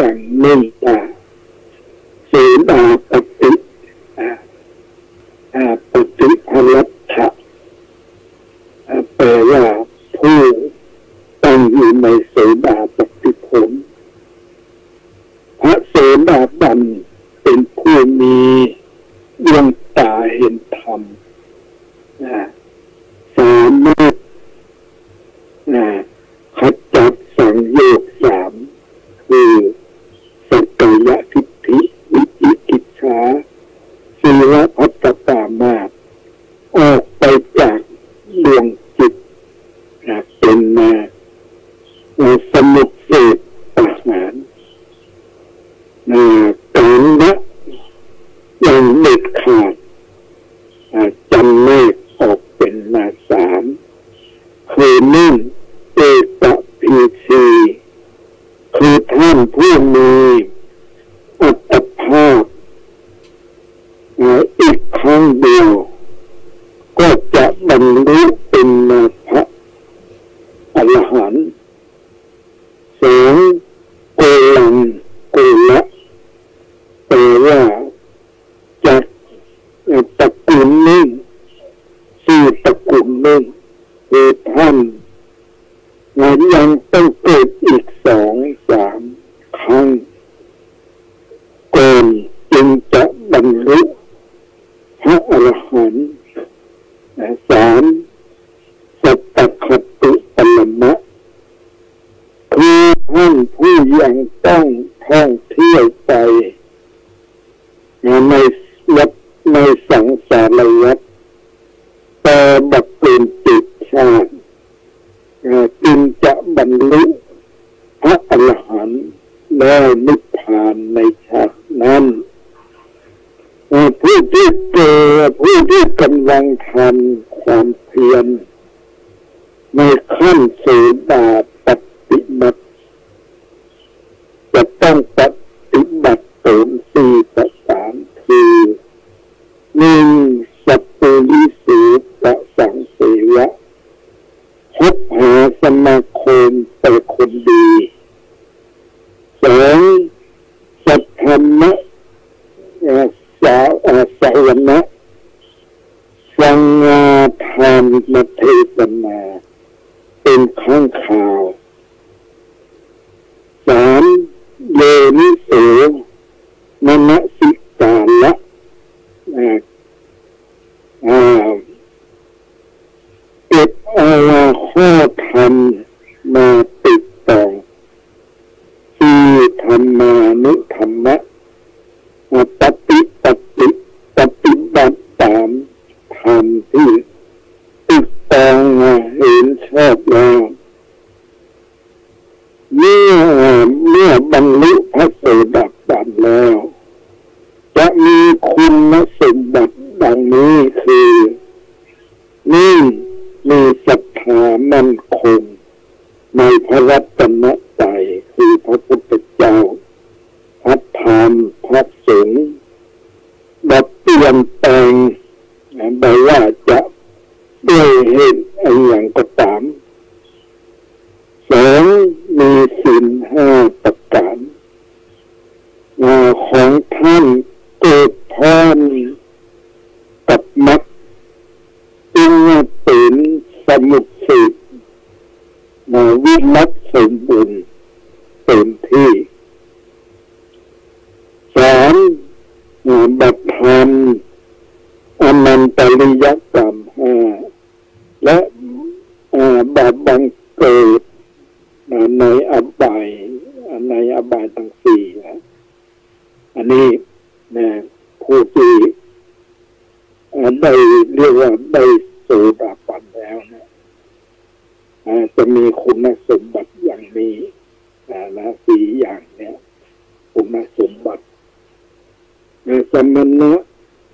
อย่างนี้โสดาปฏิปฏิภรัตถะแปลว่าผู้ตั้งอยู่ในโสดาปฏิผลพระโสดาบันเป็นผู้มีดวงตาเห็นธรรมสามารถขจัดสังโยชน์สามคือสักกายทิฏฐิวิจิกิจฉาศีลพัตตามาสออกไปจากดวงจิตเป็นสมุทเสกประหารการละอย่างเด็ดขาดจำแนกออกเป็นสามคือหนึ่งเอกพีชีคือท่านผู้มีอัตภาพอีกครั้งเดียวก็จะบรรลุเป็นพระอรหันต์สองโกลังโกละแปลว่าจากตระกูลหนึ่งสี่ตระกูลหนึ่งคือท่านยังต้องเกิดอีกสองสามครั้งก่อนจึงจะบรรลุพระอรหันต์สามสัตตคตุปรมะคือท่านผู้ยังต้องท่องเที่ยวไปในสังสารวัฏแต่บัดเป็นจิตชาติจึงจะบรรลุพระอรหันต์และนิพพานในชาตินั้นผู้ที่กำลังทำความเพียรในขั้นโสดาปฏิบัติจะต้องปฏิบัติตนสี่ประการคือหนึ่งสัพพุริสุปะสังเสวะคบหาสมาคมเป็นคนดีสองสัทธรรมะสาวนะฟังธรรมเทศนาเป็นครั้งคราวสามโยนิโสมนสิการละเก็บเอาข้อธรรมมาติดต่อที่ธรรมานุธรรมะปฏิบัติตามธรรมที่ติดต่อเห็นชอบแล้วเมื่อบรรลุพระโสดาบันแล้วจะมีคุณสมบัติดังนี้คือนี่มีศรัทธามั่นคงในพระรัตนตรัยคือพระพุทธเจ้าพระธรรมพระสงฆ์แบบเปลี่ยนแปลงไม่ว่าจะด้วยเหตุอย่างก็ตามสองมีศีลห้าประการของท่านเกิดพร้อมกับมรรคจึงเป็นสมุทเสกวิมัตสมบูรณ์เต็มที่สามบัตรธรรมอนันตริยกรรมห้าและบาปบังเกิดในอบายทั้งสี่อันนี้ผู้ที่ได้เรียกว่าได้โสดาบันแล้วจะมีคุณสมบัติอย่างนี้สี่อย่างเนี่ยคุณสมบัติสมณะ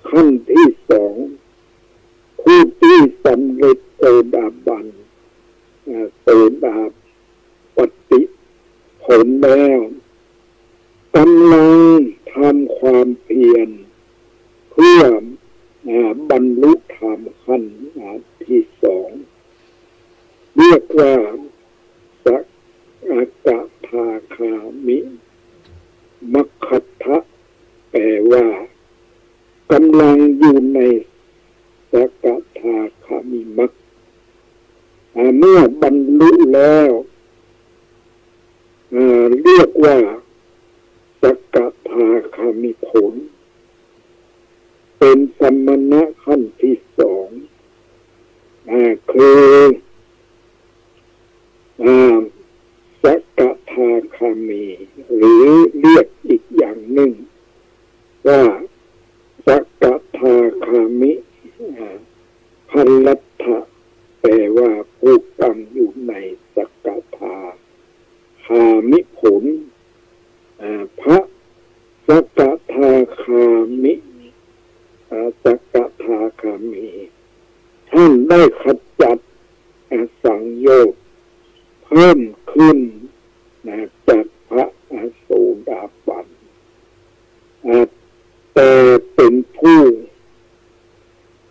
ขั้นที่สองผู้ที่สำเร็จโสดาบันโสดาปฏิผลแล้วกำลังทำความเพียรเพื่อบรรลุธรรมขั้นที่สองเรียกว่าสักกะทาคามิ ว่ากำลังอยู่ในสกทาคามิมรรคเมื่อบรรลุแล้วเรียกว่าสกทาคามิผลเป็นสมณะขั้นที่สองคือสกทาคามีหรือเรียกอีกอย่างหนึ่งว่าสกทาคามิพัลลัตถะแปลว่าผู้ตั้งอยู่ในสกทาคามิผลพระสกทาคามิสกทาคามีท่านได้ขจัดสังโยชน์เพิ่มขึ้นจากพระโสดาบันแต่เป็นผู้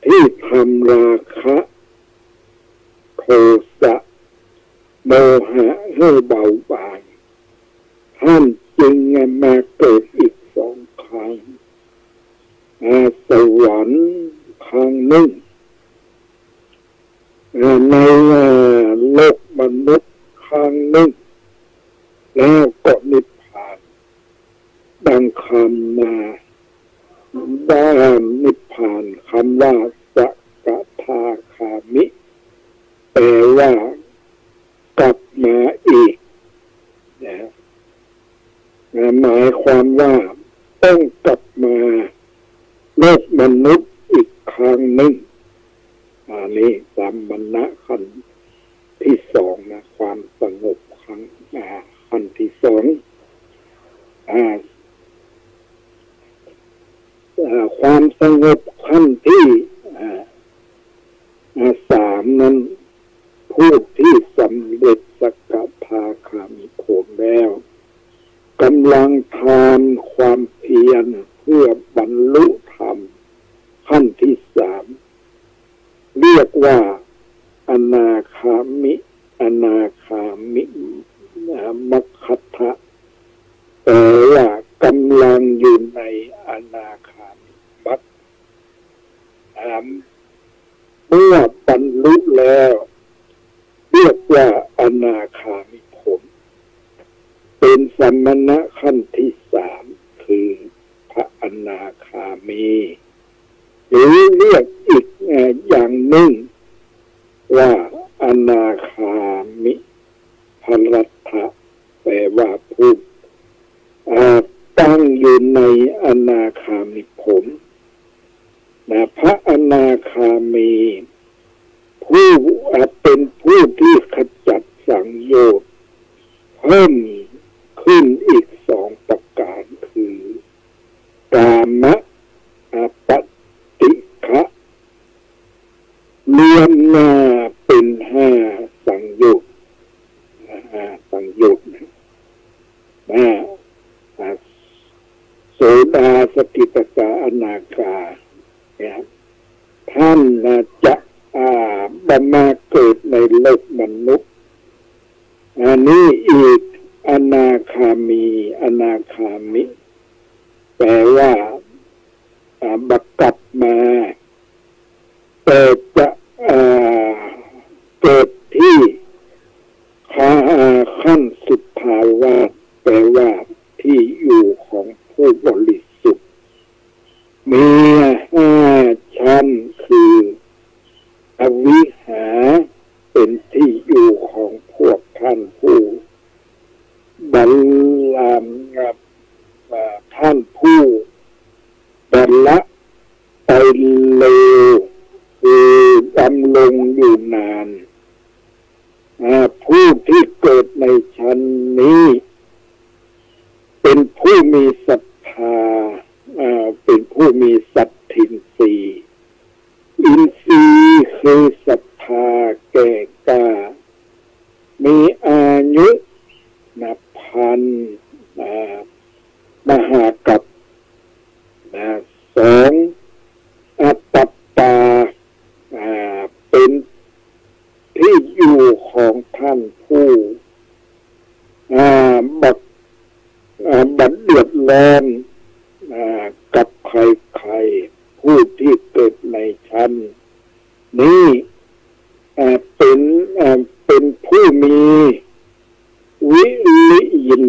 ที่ทำราคะโทสะโมหะให้เบาบางท่านจึงมาเกิดอีกสองครั้งสวรรค์ครั้งหนึ่งในโลกมนุษย์ครั้งหนึ่งแล้วก็นิพพานดังคำด้านนิพพานคำว่าสกทาคามิแปลว่ากลับมาอีกหมายความว่าต้องกลับมาโลกมนุษย์อีกครั้งหนึ่งนี่สมณะขั้นที่สองนะความสงบขั้นที่สองความสงบขั้นที่สามนั้นผู้ที่สำเร็จสกทาคามิผลแล้วกำลังทำความเพียรเพื่อบรรลุธรรมขั้นที่สามเรียกว่าอนาคามิมัคคัตถะแต่ว่ากำลังอยู่ในอนาคามิมัคเมื่อบรรลุแล้วเรียกว่าอนาคามิผลเป็นสมณะขั้นที่สามคือพระอนาคามีหรือเรียกอีกอย่างหนึ่งว่าอนาคามิพัลลัตถะแปลว่าผู้ตั้งอยู่ในอนาคามิผลพระอนาคามีผู้เป็นผู้ที่ขจัดสังโยชน์เพิ่มขึ้นอีกสองประการคือกามปฏิฆะรวมเป็นห้าสังโยชน์โสดาสกิทาอนาคาท่านจะมาเกิดในโลกมนุษย์นี้อีกอนาคามิแปลว่าบักกลับมาแต่จะเกิดที่ขั้นสุดภาวะแปลว่าที่อยู่ของผู้บริสุทธิ์มีห้าชั้นคืออวิหาเป็นที่อยู่ของพวกท่านผู้บรรลุท่านผู้บรรลุไปเร็วคือดำรงอยู่นานผู้ที่เกิดในชั้นนี้เป็นผู้มีศรัทธาเป็นผู้มีสัตทินรีอินทรีย์คือศรัทธาแก่กล้ามีอายุนับพันมหากัปสองอัตตตาเป็นที่อยู่ของท่านผู้บัดเดือดร้อนกับ ใครๆผู้ที่เกิดในชั้นนี้เป็นผู้มีวิริยิน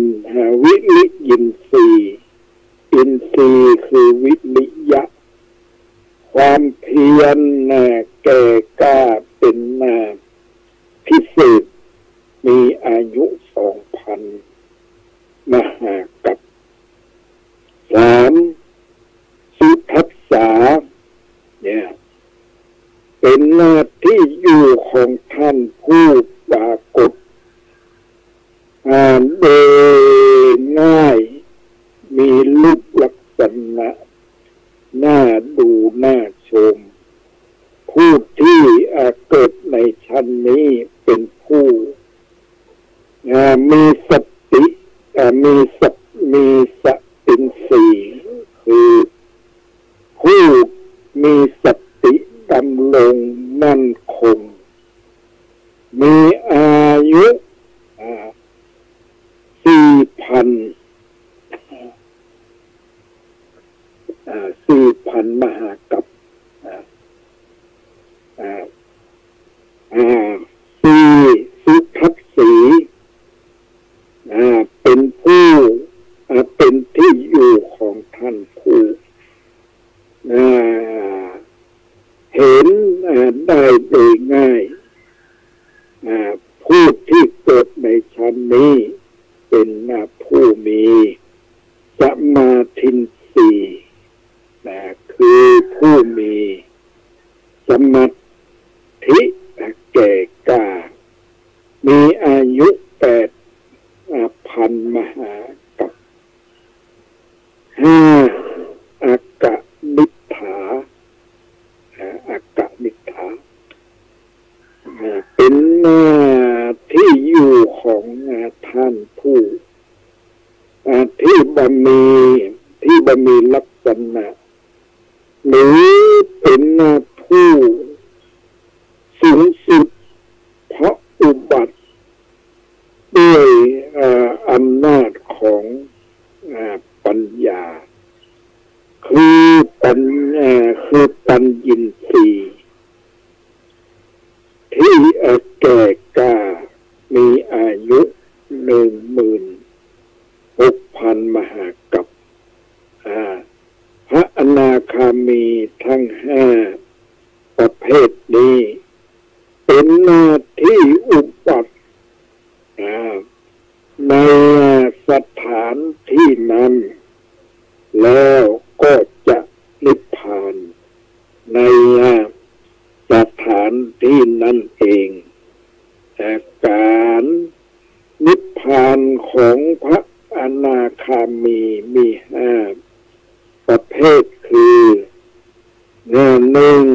ทรีย์อินทรีย์คือวิริยะความเพียรแก่กล้าเป็นพิเศษมีอายุ 2,000 มหากัป 3. สุทัสสาเนี่ยเป็นหน้าที่อยู่ของท่านผู้ปรากฏโดยง่ายมีรูปลักษณะน่าดูน่าชมผู้ที่เกิดในชั้นนี้เป็นผู้มีสติมีสติสี คือผู้มีสติดำรงมั่นคงมีอายุ 4,000 มหากัปสุทัสสีเป็นผู้เป็นที่อยู่ของท่านผู้เห็นได้โดยง่ายผู้ที่เกิดในชั้นนี้เป็นผู้มีสมาธิสีคือผู้มีสมาธิแก่กล้ามีอายุ 8,000 มหากัป 5. อากนิฏฐาเป็นหน้าที่อยู่ของท่านผู้ที่บะมีลักษณะหรือเป็นผู้สูงสุดเพราะอุบัติด้วยอำนาจของปัญญาคือปัญญินทรีย์ที่แก่กล้ามีอายุ 16,000 มหากัปพระอนาคามีทั้ง 5 ประเภทนี้เป็นหน้าที่อุบัติในสถานที่นั้นแล้วก็จะนิพพานในสถานที่นั้นเองการนิพพานของพระอนาคามีมี 5 ประเภทคือ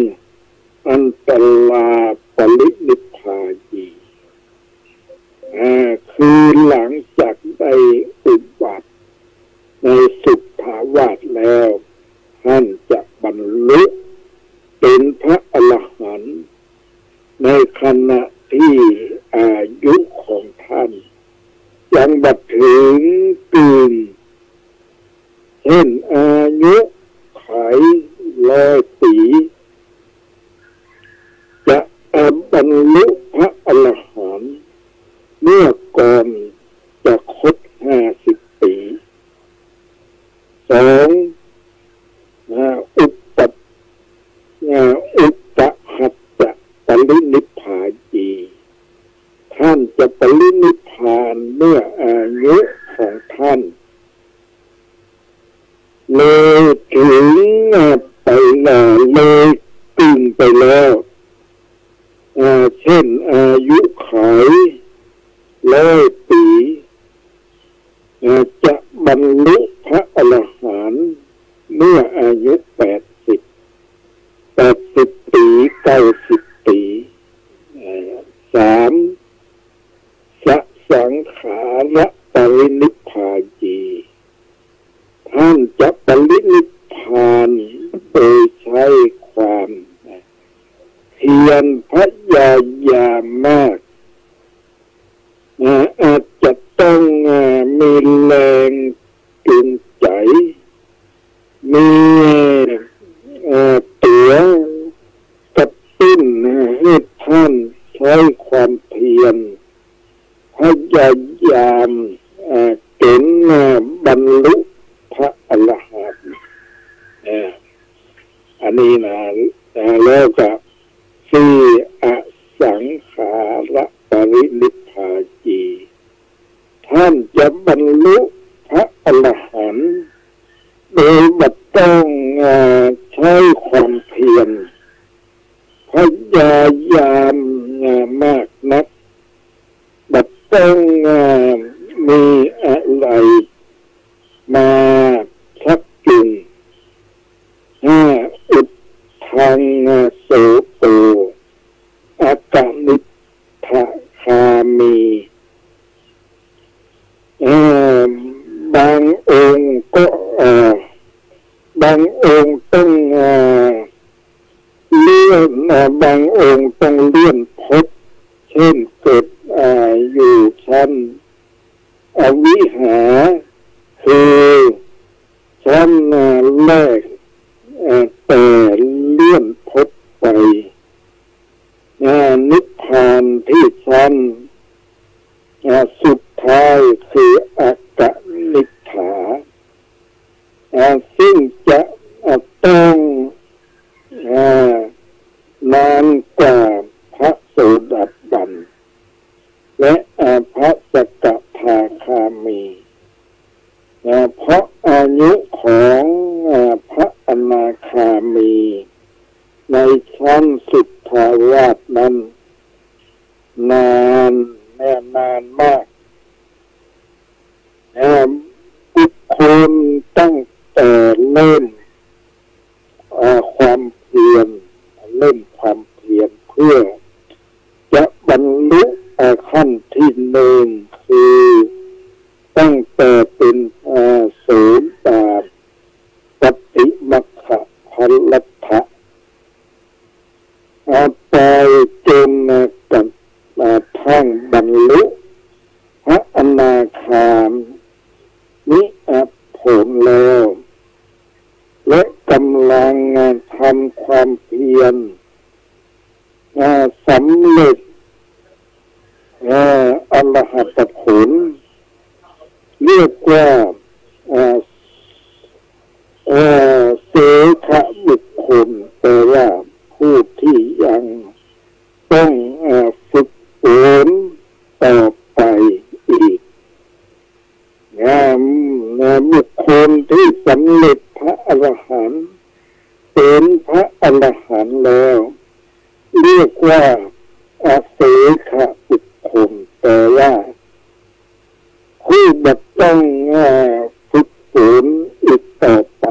1. อันตลาปรินิพพานีคือหลังจากได้อุบัติในสุทธาวาสแล้วท่านจะบรรลุเป็นพระอรหันต์ในขณะที่อายุของท่านยังบัดถึงกึ่งเช่นอายุไข100 ปีจะบรรลุพระอรหันต์เมื่อก่อนจะครบ50 ปี 2. อุปหัตจะปรินิพพานีท่านจะปรินิพพานเมื่ออายุของท่านเลยถึงไปเลยตึงไปแล้วเช่นอายุไข100 ปีจะบรรลุพระอรหันต์เมื่ออายุ80 ปี 90 ปี 3. สังขารปรินิพพานีท่านจะปรินิพพานโดยใช้ความเพียรพยายามมากอาจจะต้องมีแรงจูง รรลุพระอรหันต์อันนี้นะแล้วก็สี่อสังขาระปรินิพพาจีท่านจะบรรลุพระอรหันต์โดยไม่ต้องใช้ความเพียรพยายามมากนักไม่ต้องมีอะไรมาชักจูงอุทธังโสโตอากานิทะคามีบางองค์ก็บางองค์ต้องเลื่อนบางองค์ต้องเลื่อนภพเช่นเกิดอยู่ชั้นอวิหาคือชั้นแรกแต่เลื่อนภพไปนิพพานที่ชั้นสุดท้ายคืออากนิฐฐาซึ่งจะต้องนานกว่าพระโสดาบันและพระสกทาคามีเพราะอายุของพระอนาคามีในชั้นสุดทาวาสนั้นนานมากบุคคลตั้งแต่เริ่มความเพียรเพื่อจะบรรลุขั้นที่หนึ่งคือตั้งแต่เป็นโสดาปฏิมัคคะพัลลัตถะไปจนกับทั้งบรรลุพระอนาคามิผลแล้วและกำลังทำความเพียรสำเร็จอรหัตผลเรียกว่าเสขบุคคลแปลว่าผู้ที่ยังต้องฝึกฝนต่อไปอีกบุคคลที่สำเร็จพระอรหันต์เป็นพระอรหันต์แล้วเรียกว่าเสขบุคคลแปลว่าผู้ไม่ต้องฝึกฝนอีกต่อไป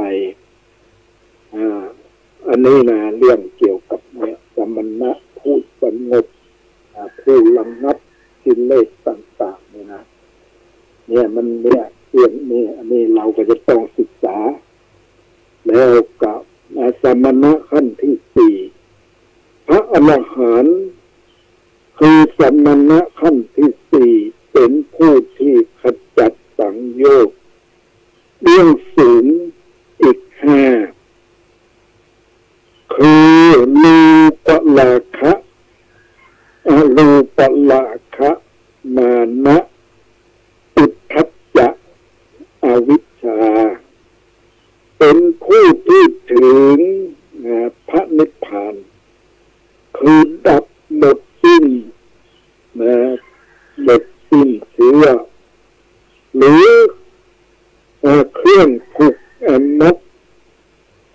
อันนี้นะเรื่องเกี่ยวกับเนี่ยสมณะผู้สงบผู้ระงับกิเลสต่างๆเนี่ยมันเนี่ยเรื่องนี้อันนี้เราก็จะต้องศึกษาแล้วกับสมณะขั้นที่สี่พระอรหันต์คือสมณะขั้นที่สี่เป็นผู้ที่ขจัดสังโยชน์เรื่องศีลอีกห้าคือลูปราคะลูปราคะมานะอุทธัจจะอวิชชาเป็นผู้ที่ถึงพระนิพพานคือดับหมดสิ้นหมดสิ้นเชื้อหรือเครื่องผูกมัด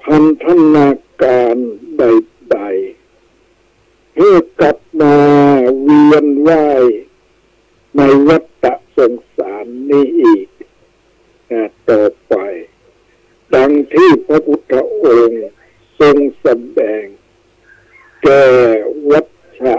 พันธนาการใดๆให้กลับมาเวียนว่ายในวัฏสงสารนี้อีกต่อไปดังที่พระพุทธองค์ทรงแสดงแก่วัชชะ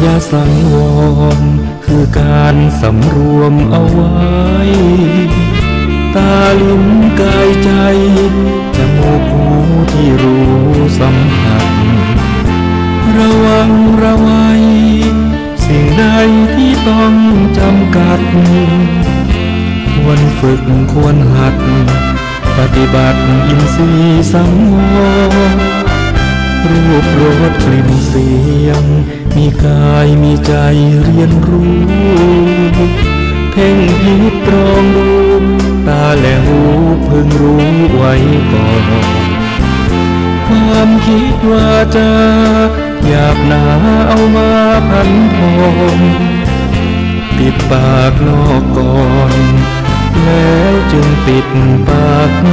ยสังวรคือการสำรวมเอาไว้ตาลิ้นกายใจจมูกหูที่รู้สัมผัสระวังระวัยสิ่งใดที่ต้องจำกัดควรฝึกควรหัดปฏิบัติอินทรีย์สังวรรูปรสกลิ่นเสียงมีกายมีใจเรียนรู้เพ่งพิจตรองดูตาและหูพึงรู้ไว้ก่อนความคิดว่าจะอยากหนาเอามาพันพรปิดปากนอกก่อนแล้วจึงปิดปากใน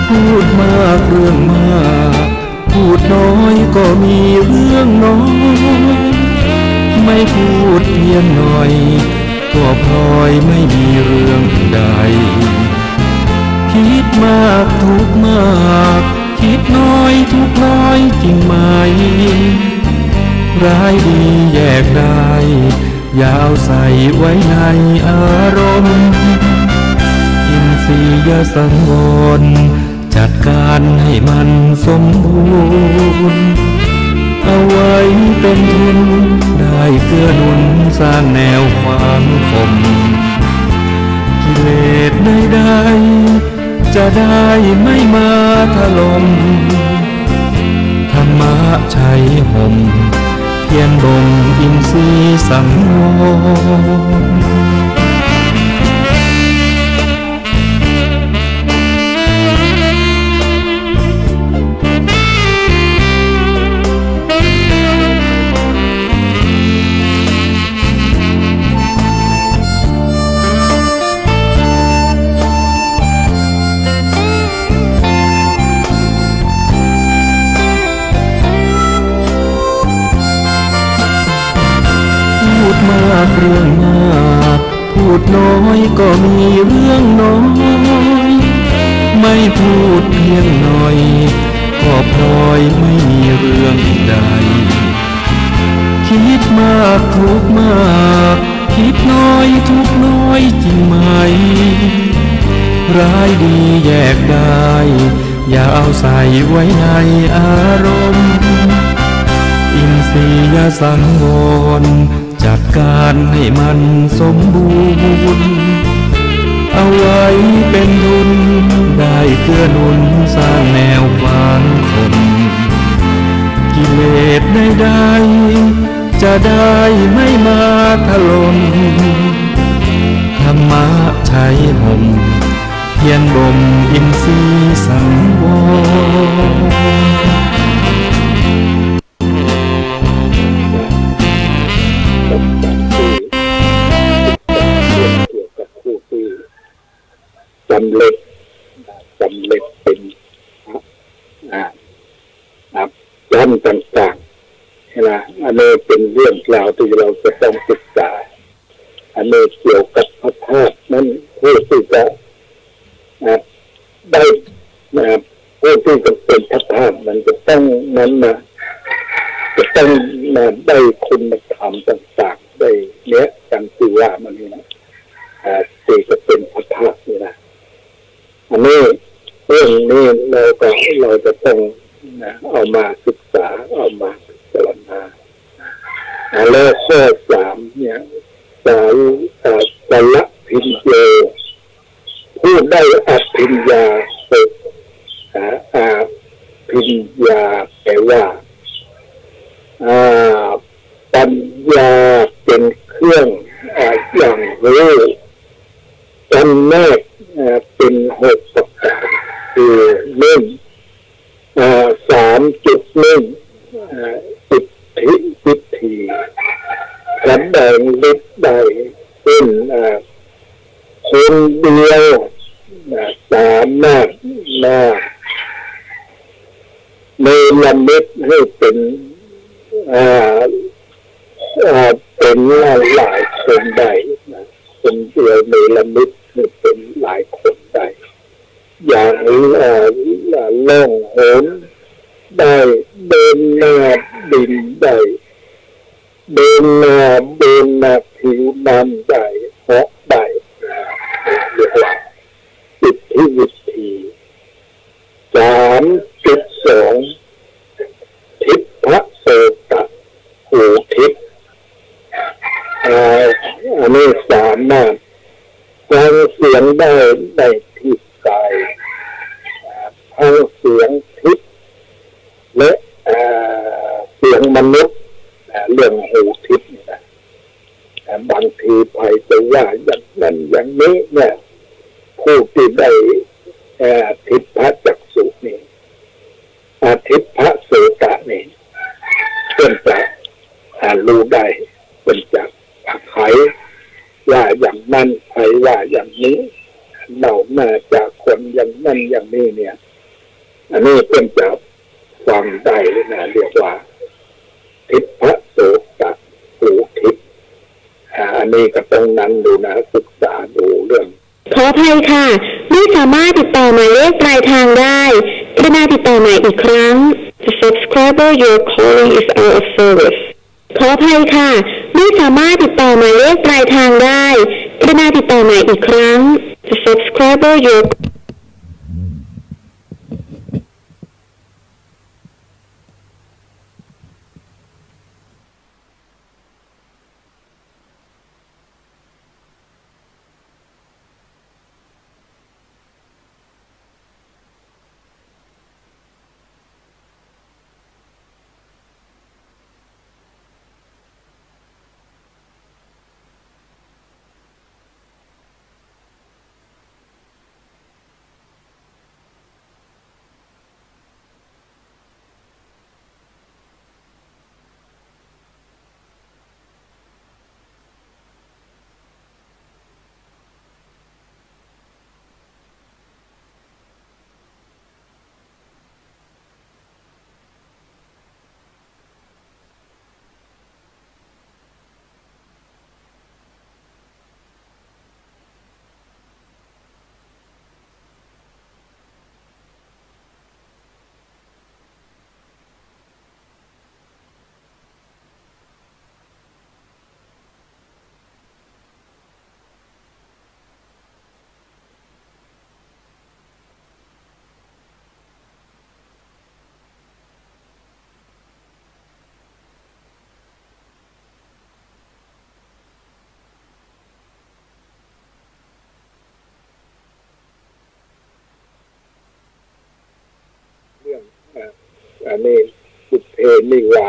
พูดมากเรื่องมากพูดน้อยก็มีเรื่องน้อยไม่พูดเพียงหน่อยก็พลอยไม่มีเรื่องใดคิดมากทุกมากคิดน้อยทุกน้อยจริงไหมร้ายดีแยกได้อย่าเอาใส่ไว้ในอารมณ์อินทรียสังวรจัดการให้มันสมบูรณ์เอาไว้เป็นทุนได้เกื้อหนุนสร้างแนวความคมกิเลสใดๆจะได้ไม่มาถล่มธรรมะใช้ห่มเพียรบ่มอินทรีย์สังวรมากเรื่องมากพูดน้อยก็มีเรื่องน้อยไม่พูดเพียงหน่อยก็พลอยไม่มีเรื่องใดคิดมากทุกมากคิดน้อยทุกน้อยจริงไหมร้ายดีแยกได้อย่าเอาใส่ไว้ในอารมณ์อินทรียสังวรจัดการให้มันสมบูรณ์เอาไว้เป็นทุนได้เกื้อหนุนสร้างแนวความคมกิเลสใดๆจะได้ไม่มาถล่มธรรมะใช้ห่มเพียรบ่มอินทรีย์สังวรสำเร็จเป็นด้านต่างๆนะอันนี้เป็นเรื่องราวที่เราจะต้องศึกษาอันนี้เกี่ยวกับพระธาตุนั้นผู้ที่จะได้ผู้ที่จะเป็นพระธาตุมันจะต้องนั้นนะจะต้องได้คุณธรรมต่างๆได้เนี้ยจังที่ว่ามันนี่นะที่จะเป็นพระธาตุนี่นะอันนี้เรื่องนี้เราจะต้องเอามาศึกษาเอามาพิจารณาแล้วข้อ3เนี่ยสารพิญโยผู้ได้อภิญญาพิญญาแปลว่าปัญญาเป็นเครื่องอย่างรู้จำแนกเป็น6ประการคือ3.1วิธีแสดงฤทธิ์ได้เป็นคนเดียวสามารถเนรมิตให้เป็นหลายคนได้คนเดียวเนรมิตให้เป็นหลายคนได้อย่างล่องหนได้เดินหน้าดินได้ เดินหน้าเดินหน้าผิวน้ำได้เหาะได้เรียกว่าอิทธิวิธี 3.2 ทิพโสตหูทิพอันนี้สามารถฟังเสียงได้ในที่ไกลทั้งเสียงทิพและเสียงมนุษย์เรื่องหูทิพนะบางทีไปจะว่าอย่างนั้นอย่างนี้เนี่ยผู้ที่ได้ทิพจักษุนี่ทิพโสตนี่เป็นจะรู้ได้เป็นจะไขว่าอย่างนั้นไขว่าอย่างนี้เรามาจากคนอย่างนั้นอย่างนี้เนี่ยอันนี้เป็นจะฟังได้นะเรียกว่าทิพโสตหูทิพอันนี้ก็ต้องนั่งดูนะศึกษาดูเรื่องขออภัยค่ะไม่สามารถติดต่อหมายเลขปลายทางได้กรุณาติดต่อใหม่อีกครั้ง The subscriber you're calling is out of service ขออภัยค่ะไม่สามารถติดต่อหมายเลขปลายทางได้กรุณาติดต่อใหม่อีกครั้ง The subscriber you'reอันนี้สุเพนิวา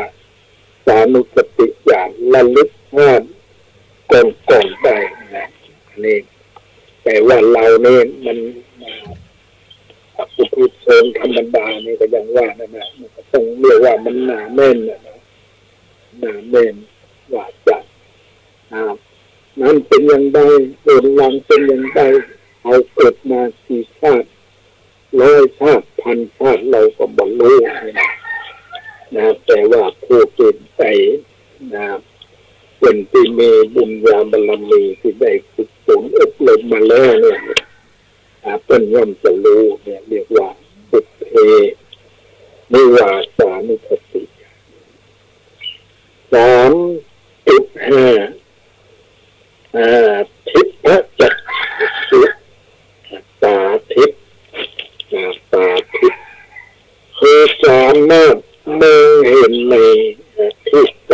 สานุสติญาณระลึกชาติก่อนได้นะนี่แต่ว่าเราเนี่ยมันอุปโภคธรรมดานี่ก็ยังว่านะมันก็ต้องเรียกว่ามันหนาแน่นนะหนาแน่นว่าจะนั้นเป็นอย่างใดเดินหลังเป็นอย่างใดเอาเกิดมากี่ชาติ100 ชาติพันชาติเราก็บรรลุนะแต่ว่าผู้เป็นใจนะเป็นที่มีบุญญาบารมีที่ได้ฝึกฝนอบรมมาแล้วเนี่ยเป็นย่อมจะรู้เนี่ยเรียกว่าบุพเพนิวาสานุสติ 3.5 ทิพจักษุตาทิพตาทิพคือสามารถมองเห็นในที่ใส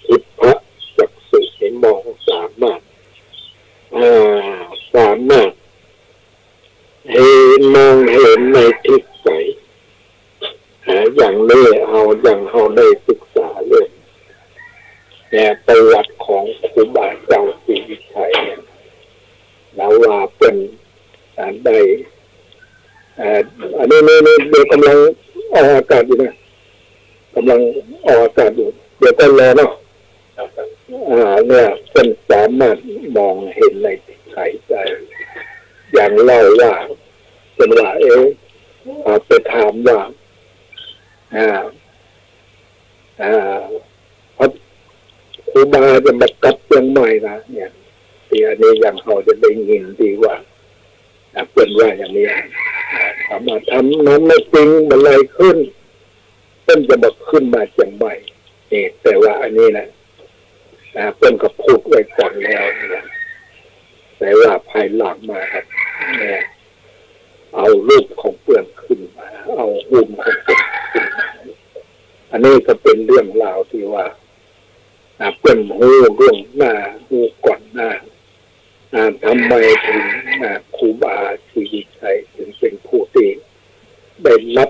ทิพจักษุให้มองสามารถมองเห็นในที่ใสอย่างนี้เอาอย่างเขาได้ศึกษาเลยแต่ประวัติของครูบาเจ้าศรีวิชัยเนี่ยแล้วว่าเป็นได้อันนี้เดี๋ยวกำลังออกอากาศอยู่นะกำลังออกอากาศอยู่เดี๋ยวก็รอเนาะเนี่ยเป็นสามารถมองเห็นในไขใจอย่างเล่าว่าเป็นว่าไปถามว่าครูบาจะมากัดเชียงใหม่นะเนี่ยที่อันนี้อย่างเขาจะได้ยินดีว่าเป็นว่าอย่างนี้ทำน้ำไม่จริงมันอะไรขึ้น พิ่นจะมาขึ้นมาเชียงใหม่นี่แต่ว่าอันนี้นะเพิ่นก็พูดไว้ก่อนแล้วนะแต่ว่าภายหลังมาครับเนี่ยเอารูปของเพื่อนขึ้นมาเอาหุ่นของเพื่อนขึ้นมาอันนี้ก็เป็นเรื่องราวที่ว่าเพื่อนหูเรื่องหน้าหูก่อนหน้าทำไมถึงครูบาชีวิชัยถึงเป็นผู้ที่ได้รับ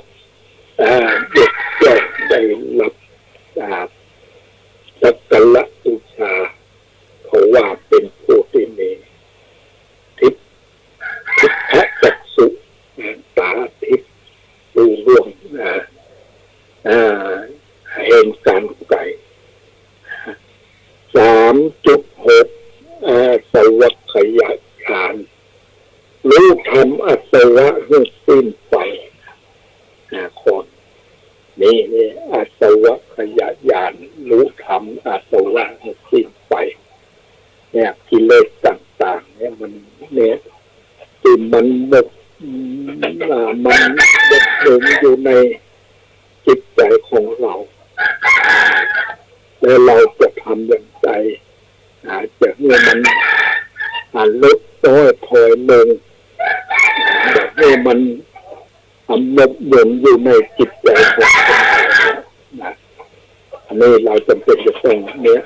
เด็กแก่ได้รับสักการะบูชาเขาว่าเป็นผู้ที่มีทิพย์จักษุตาทิพย์ดูร่วงเห็นการไก่ 3.6 สวัสดิ์ขยายฌานรู้ธรรมอาสวะให้สิ้นไปคนนี่อาสวะขยายฌานรู้ธรรมอาสวะให้สิ้นไปเนี่ยกิเลสต่างๆเนี่ยมันเนี่ยที่มันหมดอยู่ในจิตใจของเราแล้วเราจะทำอย่างไรจะเมื่อมันลดน้อยถอยลงแต่เมื่อมันหมดหย่อนอยู่ในจิตใจของเราอันนี้เราจำเป็นจะต้องเนี้ย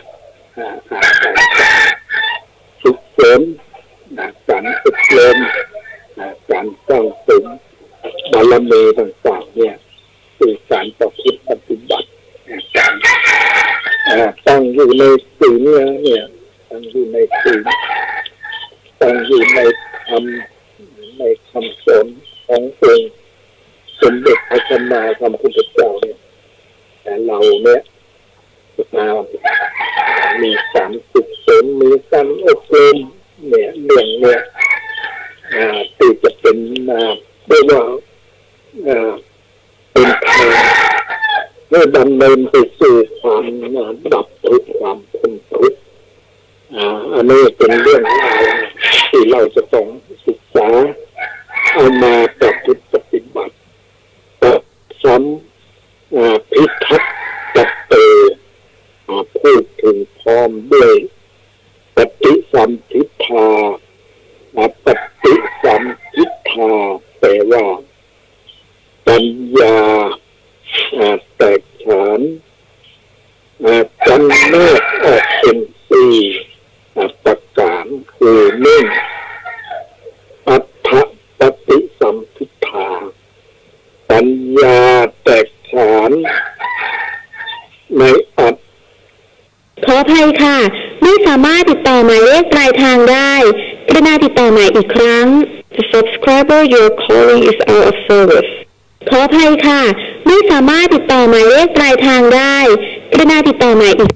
ฝึกฝนการฝึกฝนการสร้างสมบารมีต่างๆเนี่ยคือการประพฤติปฏิบัติการตั้งอยู่ในศีลเนี่ยตั้งอยู่ในศีลตั้งอยู่ในคำสอนขององค์สมเด็จพระสัมมาสัมพุทธเจ้าเนี่ยแต่เราเนี่ยมีการฝึกฝนมีการอบรมเนี่ยเรื่องเนี่ยที่จะเป็นเรียกว่าเป็นทางเพื่อดำเนินไปสู่ความดับทุกข์ความพ้นทุกข์อันนี้เป็นเรื่องราวที่เราจะต้องศึกษาเอามาประพฤติปฏิบัติซ้ำพิทักษ์จัตเตพูดถึงพร้อมด้วยปฏิสัมภิทาปฏิสัมภิทาแปลว่าปัญญาแตกฉานจำแนกออกเป็นสี่ประการคือหนึ่งอัตถปฏิสัมภิทาปัญญาแตกฉานในอัตขออภัยค่ะไม่สามารถติดต่อหมายเลขปลายทางได้กรุณาติดต่อใหม่อีกครั้ง The subscriber you're calling is out of service ขออภัยค่ะไม่สามารถติดต่อหมายเลขปลายทางได้กรุณาติดต่อใหม่อีก